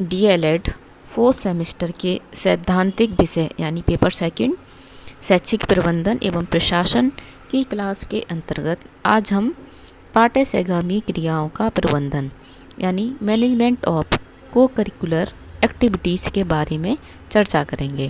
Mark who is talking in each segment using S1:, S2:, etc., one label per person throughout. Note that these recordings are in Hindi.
S1: डीएलएड फोर्थ सेमेस्टर के सैद्धांतिक विषय यानी पेपर सेकंड शैक्षिक प्रबंधन एवं प्रशासन की क्लास के अंतर्गत आज हम पाठ्यसहगामी क्रियाओं का प्रबंधन यानी मैनेजमेंट ऑफ को करिकुलर एक्टिविटीज़ के बारे में चर्चा करेंगे।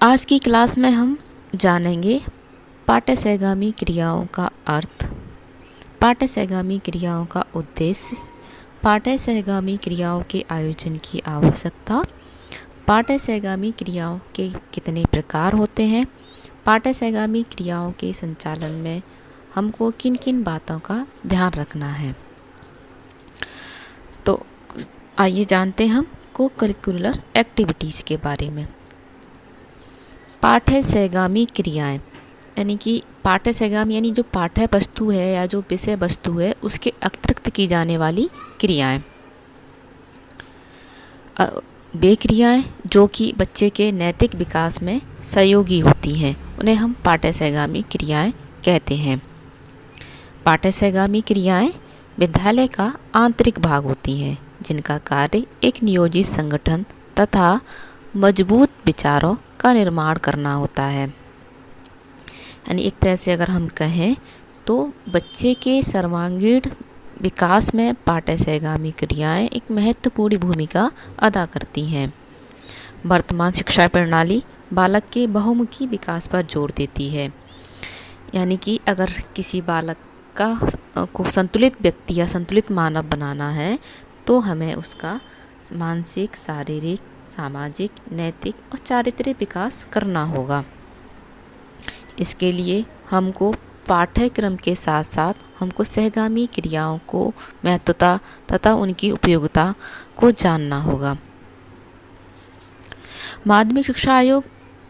S1: आज की क्लास में हम जानेंगे पाठ्यसहगामी क्रियाओं का अर्थ, पाठ्यसहगामी क्रियाओं का उद्देश्य, पाठ्यसहगामी क्रियाओं के आयोजन की आवश्यकता, पाठ्यसहगामी क्रियाओं के कितने प्रकार होते हैं, पाठ्यसहगामी क्रियाओं के संचालन में हमको किन किन बातों का ध्यान रखना है। तो आइए जानते हैं हम को करिकुलर एक्टिविटीज़ के बारे में। पाठ्यसहगामी क्रियाएं यानी कि पाठ्यसहगामी यानी जो पाठ्य वस्तु है या जो विषय वस्तु है उसके अतिरिक्त की जाने वाली क्रियाएं। वे क्रियाएं जो कि बच्चे के नैतिक विकास में सहयोगी होती हैं उन्हें हम पाठ्यसहगामी क्रियाएं कहते हैं। पाठ्यसहगामी क्रियाएं विद्यालय का आंतरिक भाग होती हैं जिनका कार्य एक नियोजित संगठन तथा मजबूत विचारों का निर्माण करना होता है। यानी एक तरह से अगर हम कहें तो बच्चे के सर्वांगीण विकास में पाठ्यसहगामी क्रियाएं एक महत्वपूर्ण भूमिका अदा करती हैं। वर्तमान शिक्षा प्रणाली बालक के बहुमुखी विकास पर जोर देती है। यानी कि अगर किसी बालक को संतुलित व्यक्ति या संतुलित मानव बनाना है तो हमें उसका मानसिक, शारीरिक, सामाजिक, नैतिक और चारित्रिक विकास करना होगा। इसके लिए हमको पाठ्यक्रम के साथ साथ हमको सहगामी क्रियाओं को महत्वता तथा उनकी उपयोगिता को जानना होगा। माध्यमिक शिक्षा आयोग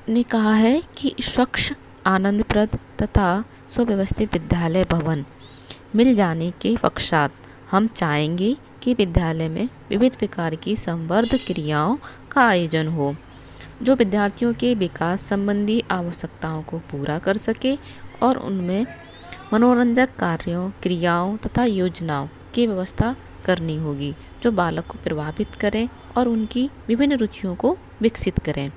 S1: ने कहा है कि स्वच्छ, आनंदप्रद तथा सुव्यवस्थित विद्यालय भवन मिल जाने के पश्चात हम चाहेंगे कि विद्यालय में विविध प्रकार की संवर्ध क्रियाओं का आयोजन हो जो विद्यार्थियों के विकास संबंधी आवश्यकताओं को पूरा कर सके और उनमें मनोरंजक कार्यों, क्रियाओं तथा योजनाओं की व्यवस्था करनी होगी जो बालक को प्रभावित करें और उनकी विभिन्न रुचियों को विकसित करें।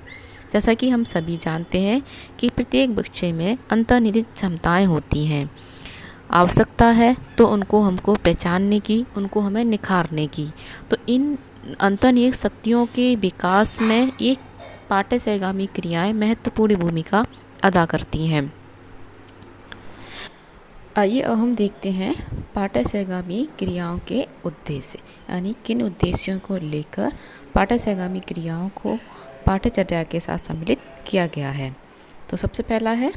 S1: जैसा कि हम सभी जानते हैं कि प्रत्येक बच्चे में अंतर्निहित क्षमताएं होती हैं। आवश्यकता है तो उनको हमको पहचानने की, उनको हमें निखारने की। तो इन अंतर्निहित शक्तियों के विकास में ये पाठ्यसहगामी क्रियाएं महत्वपूर्ण भूमिका अदा करती हैं। आइए अब हम देखते हैं पाठ्यसहगामी क्रियाओं के उद्देश्य, यानी किन उद्देश्यों को लेकर पाठ्यसहगामी क्रियाओं को पाठ्यचर्या के साथ सम्मिलित किया गया है। तो सबसे पहला है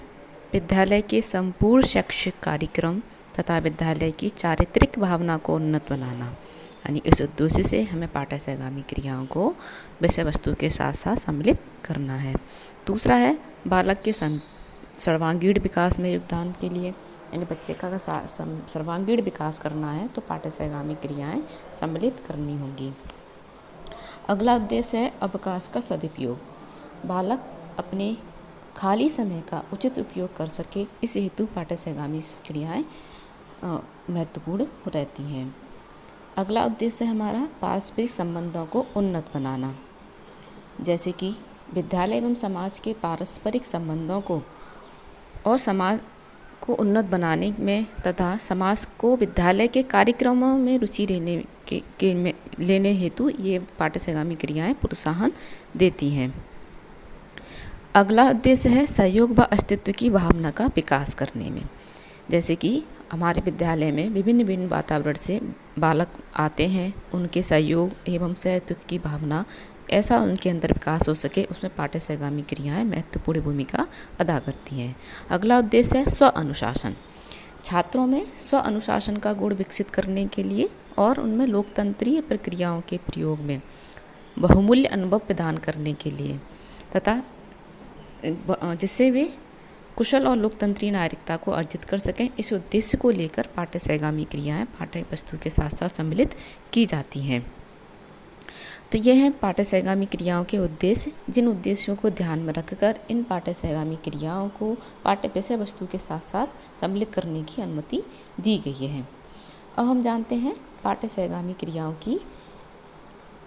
S1: विद्यालय के संपूर्ण शैक्षिक कार्यक्रम तथा विद्यालय की चारित्रिक भावना को उन्नत बनाना। यानी इस उद्देश्य से हमें पाठ्यसहगामी क्रियाओं को विषय वस्तु के साथ साथ सम्मिलित करना है। दूसरा है बालक के सर्वांगीण विकास में योगदान के लिए, यानी बच्चे का सर्वांगीण विकास करना है तो पाठ्यसहगामी क्रियाएं सम्मिलित करनी होगी। अगला उद्देश्य है अवकाश का सदुपयोग। बालक अपने खाली समय का उचित उपयोग कर सके, इस हेतु पाठ्यसहगामी क्रियाएं महत्वपूर्ण रहती हैं। अगला उद्देश्य है हमारा पारस्परिक संबंधों को उन्नत बनाना। जैसे कि विद्यालय एवं समाज के पारस्परिक संबंधों को और समाज को उन्नत बनाने में तथा समाज को विद्यालय के कार्यक्रमों में रुचि लेने हेतु ये पाठ्यसहगामी क्रियाएं प्रोत्साहन देती हैं। अगला उद्देश्य है सहयोग व अस्तित्व की भावना का विकास करने में। जैसे कि हमारे विद्यालय में विभिन्न वातावरण से बालक आते हैं, उनके सहयोग एवं सहअस्तित्व की भावना ऐसा उनके अंदर विकास हो सके, उसमें पाठ्यसहगामी क्रियाएं महत्वपूर्ण भूमिका अदा करती हैं। अगला उद्देश्य है स्व अनुशासन। छात्रों में स्व अनुशासन का गुण विकसित करने के लिए और उनमें लोकतंत्रीय प्रक्रियाओं के प्रयोग में बहुमूल्य अनुभव प्रदान करने के लिए तथा जिससे वे कुशल और लोकतंत्री नागरिकता को अर्जित कर सकें, इस उद्देश्य को लेकर पाठ्यसहगामी क्रियाएं पाठ्य वस्तु के साथ साथ सम्मिलित की जाती हैं। तो ये हैं पाठ्यसहगामी क्रियाओं के उद्देश्य, जिन उद्देश्यों को ध्यान में रखकर इन पाठ्यसहगामी क्रियाओं को पाठ्य विषय वस्तु के साथ साथ सम्मिलित करने की अनुमति दी गई है। अब हम जानते हैं पाठ्यसहगामी क्रियाओं की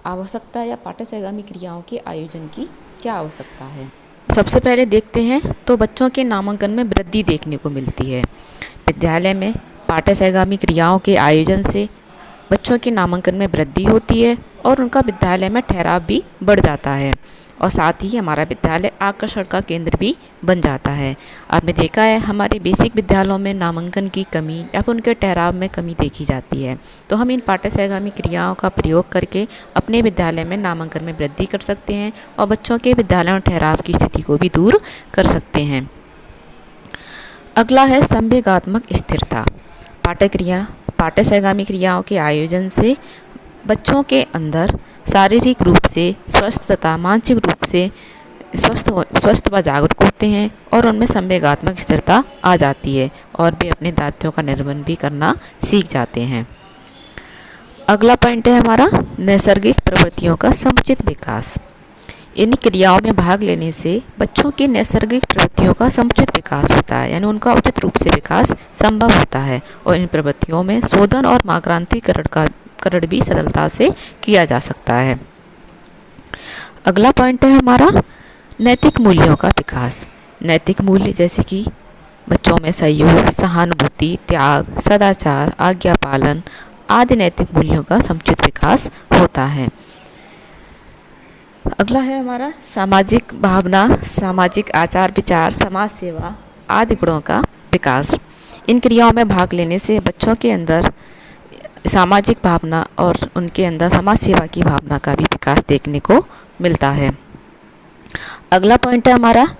S1: आवश्यकता या पाठ्यसहगामी क्रियाओं के आयोजन की क्या आवश्यकता है। सबसे पहले देखते हैं तो बच्चों के नामांकन में वृद्धि देखने को मिलती है। विद्यालय में पाठ्यसहगामी क्रियाओं के आयोजन से बच्चों के नामांकन में वृद्धि होती है और उनका विद्यालय में ठहराव भी बढ़ जाता है और साथ ही हमारा विद्यालय आकर्षण का केंद्र भी बन जाता है। आपने देखा है हमारे बेसिक विद्यालयों में नामांकन की कमी या फिर उनके ठहराव में कमी देखी जाती है, तो हम इन पाठ्यसहगामी क्रियाओं का प्रयोग करके अपने विद्यालय में नामांकन में वृद्धि कर सकते हैं और बच्चों के विद्यालय में ठहराव की स्थिति को भी दूर कर सकते हैं। अगला है संवेगात्मक स्थिरता। पाठ्यसहगामी क्रियाओं के आयोजन से बच्चों के अंदर शारीरिक रूप से स्वस्थ तथा मानसिक रूप से स्वस्थ व जागरूक होते हैं और उनमें संवेगात्मक स्थिरता आ जाती है और वे अपने दायित्वों का निर्वहन भी करना सीख जाते हैं। अगला पॉइंट है हमारा नैसर्गिक प्रवृत्तियों का समुचित विकास। इन क्रियाओं में भाग लेने से बच्चों की नैसर्गिक प्रवृत्तियों का समुचित विकास होता है, यानी उनका उचित रूप से विकास संभव होता है और इन प्रवृत्तियों में शोधन और मात्रांतरीकरण भी सरलता से किया जा सकता है। अगला पॉइंट है हमारा नैतिक मूल्यों का विकास। नैतिक मूल्य जैसे कि बच्चों में सहयोग, सहानुभूति, त्याग, सदाचार, आज्ञा पालन आदि नैतिक मूल्यों का समुचित विकास होता है। अगला है हमारा सामाजिक भावना, सामाजिक आचार विचार, समाज सेवा आदि गुणों का विकास। इन क्रियाओं में भाग लेने से बच्चों के अंदर सामाजिक भावना और उनके अंदर समाज सेवा की भावना का भी विकास देखने को मिलता है। अगला पॉइंट है हमारा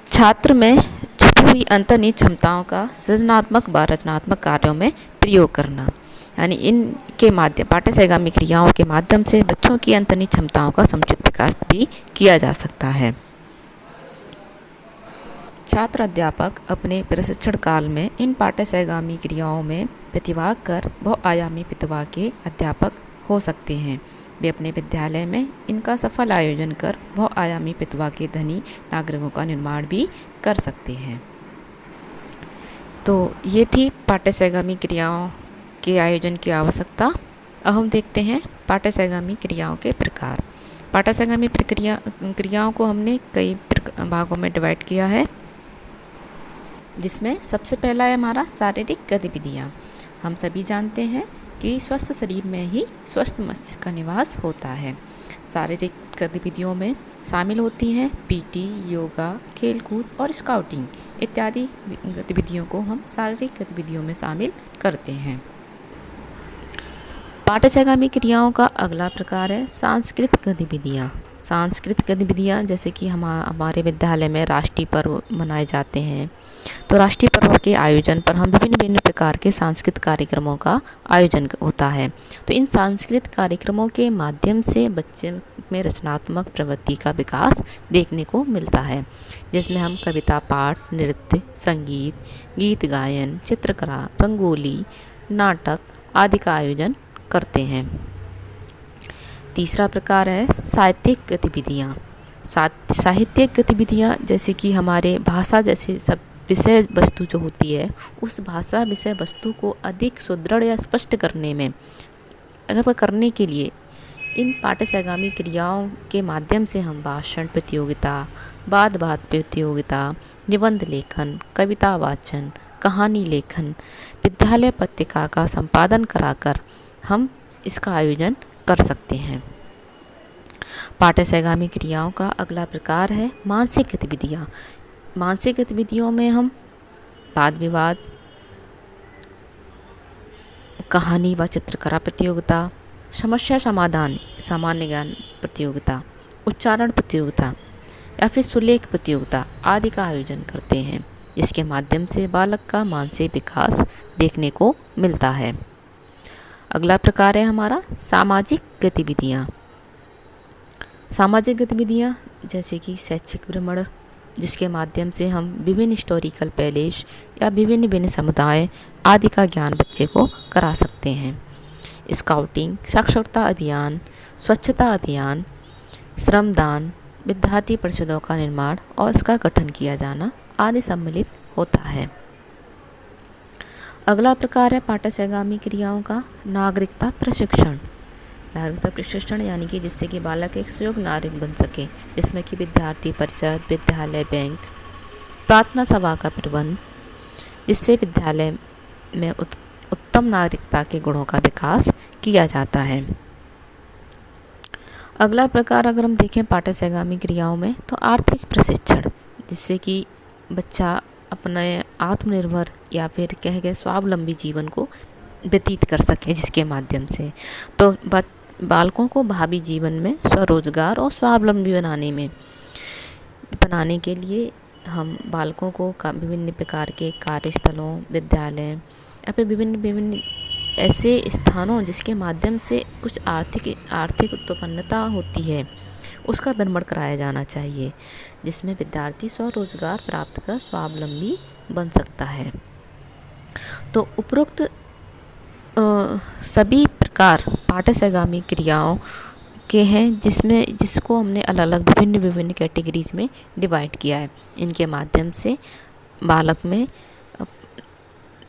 S1: छात्र में छुपी हुई अंतर्निहित क्षमताओं का सृजनात्मक व रचनात्मक कार्यों में प्रयोग करना, यानी इनके माध्यम पाठ्यसहगामी क्रियाओं के माध्यम से बच्चों की अंतर्निहित क्षमताओं का समुचित विकास भी किया जा सकता है। छात्र अध्यापक अपने प्रशिक्षण काल में इन पाठ्यसहगामी क्रियाओं में प्रतिभाग कर बहुआयामी प्रतिभा के अध्यापक हो सकते हैं। वे अपने विद्यालय में इनका सफल आयोजन कर बहुआयामी प्रतिभा के धनी नागरिकों का निर्माण भी कर सकते हैं। तो ये थी पाठ्यसहगामी क्रियाओं के आयोजन की आवश्यकता। अब हम देखते हैं पाठ्यसहगामी क्रियाओं के प्रकार। पाठ्यसहगामी क्रियाओं को हमने कई भागों में डिवाइड किया है, जिसमें सबसे पहला है हमारा शारीरिक गतिविधियाँ। हम सभी जानते हैं कि स्वस्थ शरीर में ही स्वस्थ मस्तिष्क का निवास होता है। शारीरिक गतिविधियों में शामिल होती हैं पीटी, योगा, खेलकूद और स्काउटिंग इत्यादि गतिविधियों को हम शारीरिक गतिविधियों में शामिल करते हैं। पाठ्यसहगामी क्रियाओं का अगला प्रकार है सांस्कृतिक गतिविधियाँ। सांस्कृतिक गतिविधियाँ जैसे कि हमारे विद्यालय में राष्ट्रीय पर्व मनाए जाते हैं, तो राष्ट्रीय पर्व के आयोजन पर हम विभिन्न प्रकार के सांस्कृतिक कार्यक्रमों का आयोजन होता है। तो इन सांस्कृतिक कार्यक्रमों के माध्यम से बच्चे में रचनात्मक प्रवृत्ति का विकास देखने को मिलता है, जिसमें हम कविता पाठ, नृत्य, संगीत, गीत गायन, चित्रकला, रंगोली, नाटक आदि का आयोजन करते हैं। तीसरा प्रकार है साहित्यिक गतिविधियाँ। साहित्यिक गतिविधियाँ जैसे कि हमारे भाषा जैसे सब विषय वस्तु जो होती है, उस भाषा विषय वस्तु को अधिक सुदृढ़ या स्पष्ट करने के लिए इन पाठ्यसहगामी क्रियाओं के माध्यम से हम भाषण प्रतियोगिता, वाद प्रतियोगिता, निबंध लेखन, कविता वाचन, कहानी लेखन, विद्यालय पत्रिका का संपादन कराकर हम इसका आयोजन कर सकते हैं। पाठ्यसहगामी क्रियाओं का अगला प्रकार है मानसिक गतिविधियाँ। मानसिक गतिविधियों में हम वाद विवाद, कहानी व चित्रकला प्रतियोगिता, समस्या समाधान, सामान्य ज्ञान प्रतियोगिता, उच्चारण प्रतियोगिता या फिर सुलेख प्रतियोगिता आदि का आयोजन करते हैं, जिसके माध्यम से बालक का मानसिक विकास देखने को मिलता है। अगला प्रकार है हमारा सामाजिक गतिविधियाँ। सामाजिक गतिविधियाँ जैसे कि शैक्षिक भ्रमण, जिसके माध्यम से हम विभिन्न हिस्टोरिकल पैलेस या विभिन्न समुदाय आदि का ज्ञान बच्चे को करा सकते हैं। स्काउटिंग, साक्षरता अभियान, स्वच्छता अभियान, श्रमदान, विद्यार्थी परिषदों का निर्माण और इसका गठन किया जाना आदि सम्मिलित होता है। अगला प्रकार है पाठ्यसेगामी क्रियाओं का नागरिकता प्रशिक्षण। नागरिकता प्रशिक्षण यानी कि जिससे कि बालक एक सुयोग्य नागरिक बन सके, जिसमें कि विद्यार्थी परिषद, विद्यालय बैंक, प्रार्थना सभा का प्रबंध, जिससे विद्यालय में उत्तम नागरिकता के गुणों का विकास किया जाता है। अगला प्रकार अगर हम देखें पाठ्यसेगामी क्रियाओं में, तो आर्थिक प्रशिक्षण, जिससे कि बच्चा अपने आत्मनिर्भर या फिर कह गए स्वावलंबी जीवन को व्यतीत कर सके, जिसके माध्यम से तो बालकों को भावी जीवन में स्वरोजगार और स्वावलंबी बनाने के लिए हम बालकों को विभिन्न प्रकार के कार्यस्थलों, विद्यालय या फिर विभिन्न ऐसे स्थानों जिसके माध्यम से कुछ आर्थिक उत्पन्नता होती है, उसका भ्रमण कराया जाना चाहिए, जिसमें विद्यार्थी स्वरोजगार प्राप्त कर स्वावलंबी बन सकता है। तो उपरोक्त सभी प्रकार पाठ्यसेगामी क्रियाओं के हैं, जिसको हमने अलग अलग विभिन्न कैटेगरीज में डिवाइड किया है। इनके माध्यम से बालक में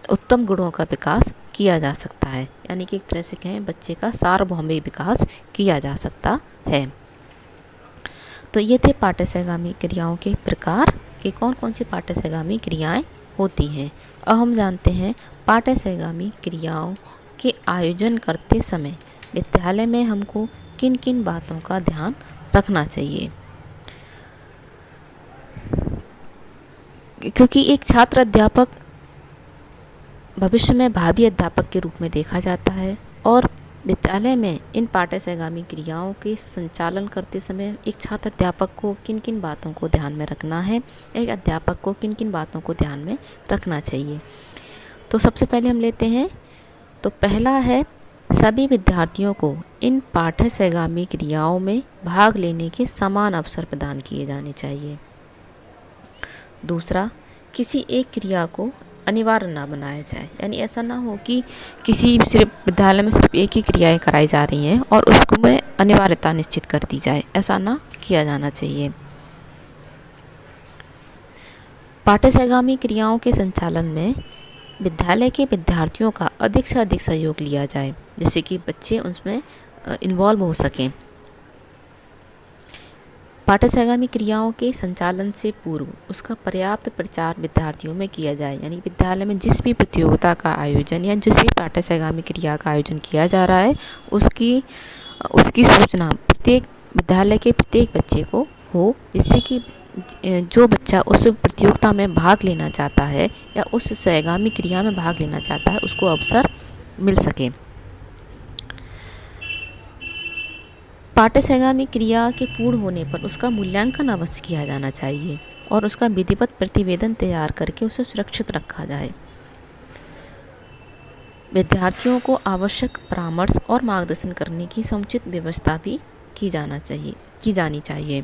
S1: उत्तम गुणों का विकास किया जा सकता है, यानी कि एक तरह से कहें बच्चे का सार्वभौमिक विकास किया जा सकता है। तो ये थे पाठ्यसेगामी क्रियाओं के प्रकार कि कौन कौन सी पाठ्यसेगामी क्रियाएं होती हैं। अब हम जानते हैं पाठ्यसेगामी क्रियाओं के आयोजन करते समय विद्यालय में हमको किन किन बातों का ध्यान रखना चाहिए, क्योंकि एक छात्र अध्यापक भविष्य में भावी अध्यापक के रूप में देखा जाता है, और विद्यालय में इन पाठ्यसेगामी क्रियाओं के संचालन करते समय एक छात्र अध्यापक को किन किन बातों को ध्यान में रखना है, एक अध्यापक को किन किन बातों को ध्यान में रखना चाहिए। तो सबसे पहले हम लेते हैं, तो पहला है सभी विद्यार्थियों को इन पाठ्यसेगामी क्रियाओं में भाग लेने के समान अवसर प्रदान किए जाने चाहिए। दूसरा, किसी एक क्रिया को अनिवार्य ना बनाया जाए, यानी ऐसा ना हो कि सिर्फ विद्यालय में सिर्फ एक ही क्रियाएं कराई जा रही हैं और उसको में अनिवार्यता निश्चित कर दी जाए, ऐसा ना किया जाना चाहिए। पाठ्यसेगामी क्रियाओं के संचालन में विद्यालय के विद्यार्थियों का अधिक से अधिक सहयोग लिया जाए, जिससे कि बच्चे उसमें इन्वॉल्व हो सकें। पाठ्यसेगामी क्रियाओं के संचालन से पूर्व उसका पर्याप्त प्रचार विद्यार्थियों में किया जाए, यानी विद्यालय में जिस भी प्रतियोगिता का आयोजन या जिस भी पाठ्यसेगामी क्रिया का आयोजन किया जा रहा है उसकी सूचना प्रत्येक विद्यालय के प्रत्येक बच्चे को हो, जिससे कि जो बच्चा उस प्रतियोगिता में भाग लेना चाहता है या उस सेगामी क्रिया में भाग लेना चाहता है उसको अवसर मिल सके। पाठ्यसेगामी क्रिया के पूर्ण होने पर उसका मूल्यांकन अवश्य किया जाना चाहिए और उसका विधिवत प्रतिवेदन तैयार करके उसे सुरक्षित रखा जाए। विद्यार्थियों को आवश्यक परामर्श और मार्गदर्शन करने की समुचित व्यवस्था भी की जानी चाहिए।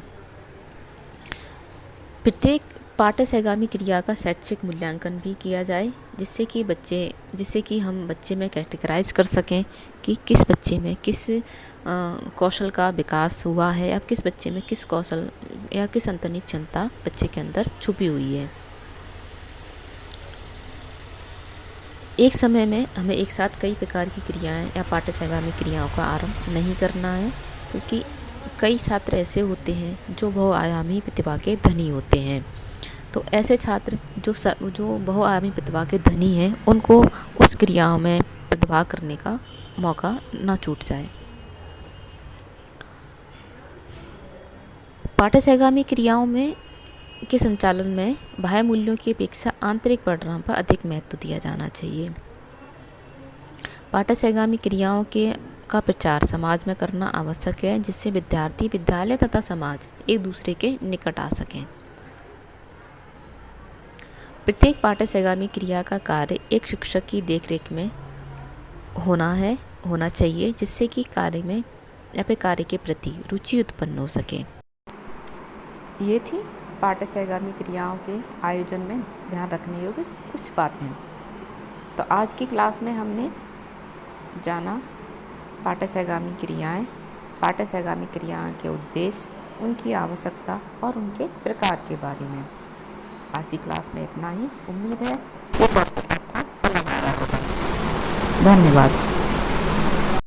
S1: प्रत्येक पाठ्यसेगामी क्रिया का शैक्षिक मूल्यांकन भी किया जाए, जिससे कि हम बच्चे में कैटेगराइज कर सकें कि किस बच्चे में किस कौशल का विकास हुआ है या किस बच्चे में किस कौशल या किस अंतर्निहित क्षमता बच्चे के अंदर छुपी हुई है। एक समय में हमें एक साथ कई प्रकार की क्रियाएं या पाठ्यसेगामी क्रियाओं का आरंभ नहीं करना है, क्योंकि कई छात्र ऐसे होते हैं जो बहुआयामी प्रतिभा के धनी होते हैं। तो ऐसे छात्र जो बहुआयामी प्रतिभा के धनी हैं उनको उस क्रियाओं में प्रतिभा करने का मौका ना छूट जाए। पाठ्यसेगामी क्रियाओं में के संचालन में बाह्य मूल्यों की अपेक्षा आंतरिक परिणाम पर अधिक महत्व दिया जाना चाहिए। पाठ्यसेगामी क्रियाओं का प्रचार समाज में करना आवश्यक है, जिससे विद्यार्थी, विद्यालय तथा समाज एक दूसरे के निकट आ सकें। प्रत्येक पाठ्यसेगामी क्रिया का कार्य एक शिक्षक की देखरेख में होना चाहिए, जिससे कि कार्य में या फिर कार्य के प्रति रुचि उत्पन्न हो सके। ये थी पाठ्यसेगामी क्रियाओं के आयोजन में ध्यान रखने योग्य कुछ बातें। तो आज की क्लास में हमने जाना पाठ्यसेगामी क्रियाएं, पाठ्यसेगामी क्रियाओं के उद्देश्य, उनकी आवश्यकता और उनके प्रकार के बारे में। आज की क्लास में इतना ही। उम्मीद है वो आपको समझ आ रहा होगा। धन्यवाद।